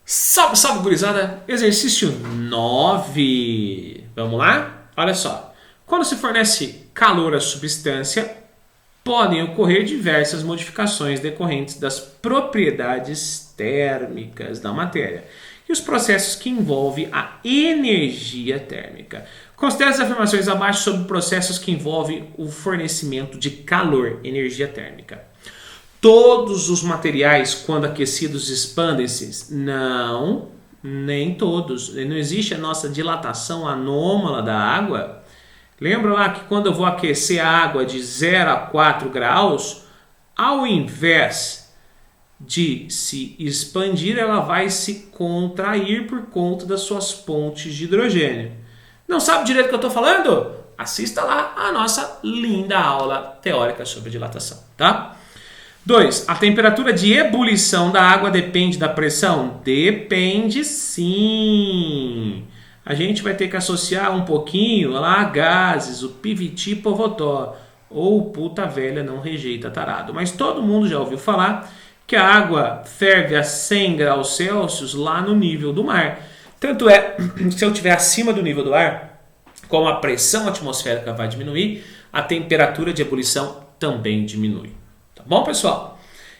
Salve, salve, gurizada! Exercício 9. Vamos lá? Olha só. Quando se fornece calor à substância, podem ocorrer diversas modificações decorrentes das propriedades térmicas da matéria e os processos que envolvem a energia térmica. Considere as afirmações abaixo sobre processos que envolvem o fornecimento de calor, energia térmica. Todos os materiais, quando aquecidos, expandem-se? Não, nem todos. Não existe a nossa dilatação anômala da água. Lembra lá que quando eu vou aquecer a água de 0 a 4 graus, ao invés de se expandir, ela vai se contrair por conta das suas pontes de hidrogênio. Não sabe direito o que eu estou falando? Assista lá a nossa linda aula teórica sobre dilatação, tá? 2. A temperatura de ebulição da água depende da pressão? Depende sim. A gente vai ter que associar um pouquinho lá gases, o piviti povotó, ou puta velha não rejeita tarado. Mas todo mundo já ouviu falar que a água ferve a 100 graus Celsius lá no nível do mar. Tanto é, se eu estiver acima do nível do ar, como a pressão atmosférica vai diminuir, a temperatura de ebulição também diminui. Tá bom, pessoal?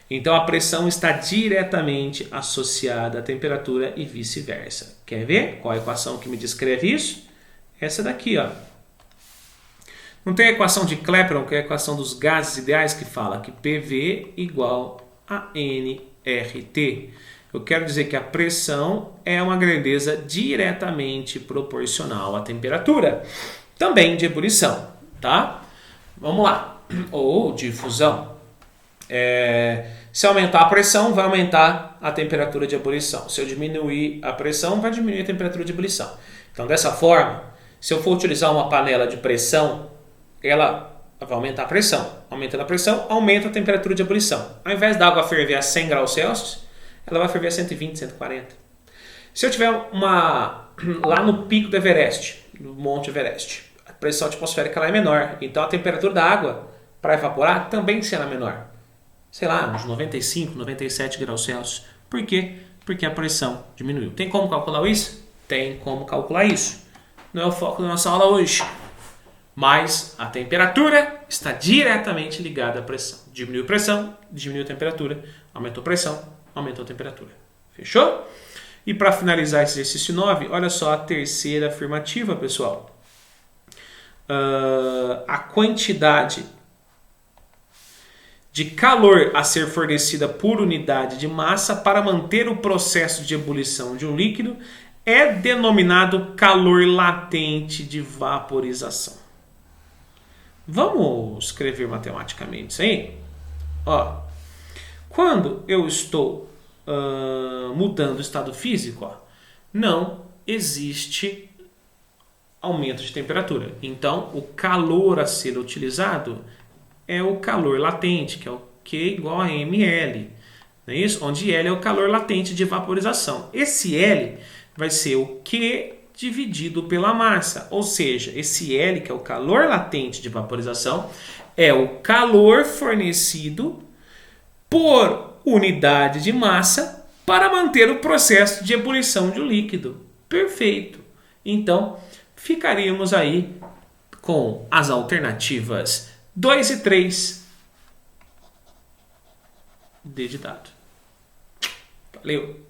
Então a pressão está diretamente associada à temperatura e vice-versa. Quer ver qual a equação que me descreve isso? Essa daqui, ó. Não tem a equação de Clapeyron, que é a equação dos gases ideais, que fala que PV igual a nRT. Eu quero dizer que a pressão é uma grandeza diretamente proporcional à temperatura. Também de ebulição, tá? Vamos lá. Ou difusão. Se aumentar a pressão, vai aumentar a temperatura de ebulição. Se eu diminuir a pressão, vai diminuir a temperatura de ebulição. Então, dessa forma, se eu for utilizar uma panela de pressão, ela vai aumentar a pressão. Aumentando a pressão, aumenta a temperatura de ebulição. Ao invés da água ferver a 100 graus Celsius, ela vai ferver a 120, 140. Se eu tiver lá no pico do Everest, no Monte Everest, a pressão atmosférica lá é menor. Então, a temperatura da água para evaporar também será menor. Sei lá, uns 95, 97 graus Celsius. Por quê? Porque a pressão diminuiu. Tem como calcular isso? Tem como calcular isso. Não é o foco da nossa aula hoje. Mas a temperatura está diretamente ligada à pressão. Diminuiu a pressão, diminuiu a temperatura. Aumentou a pressão, aumentou a temperatura. Fechou? E para finalizar esse exercício 9, olha só a terceira afirmativa, pessoal. A quantidade de calor a ser fornecida por unidade de massa para manter o processo de ebulição de um líquido é denominado calor latente de vaporização. Vamos escrever matematicamente isso aí? Ó, quando eu estou mudando o estado físico, ó, não existe aumento de temperatura. Então, o calor a ser utilizado é o calor latente, que é o Q igual a mL. Não é isso? Onde L é o calor latente de vaporização. Esse L vai ser o Q dividido pela massa. Ou seja, esse L, que é o calor latente de vaporização, é o calor fornecido por unidade de massa para manter o processo de ebulição de um líquido. Perfeito. Então, ficaríamos aí com as alternativas 2 e 3. D de dado. Valeu!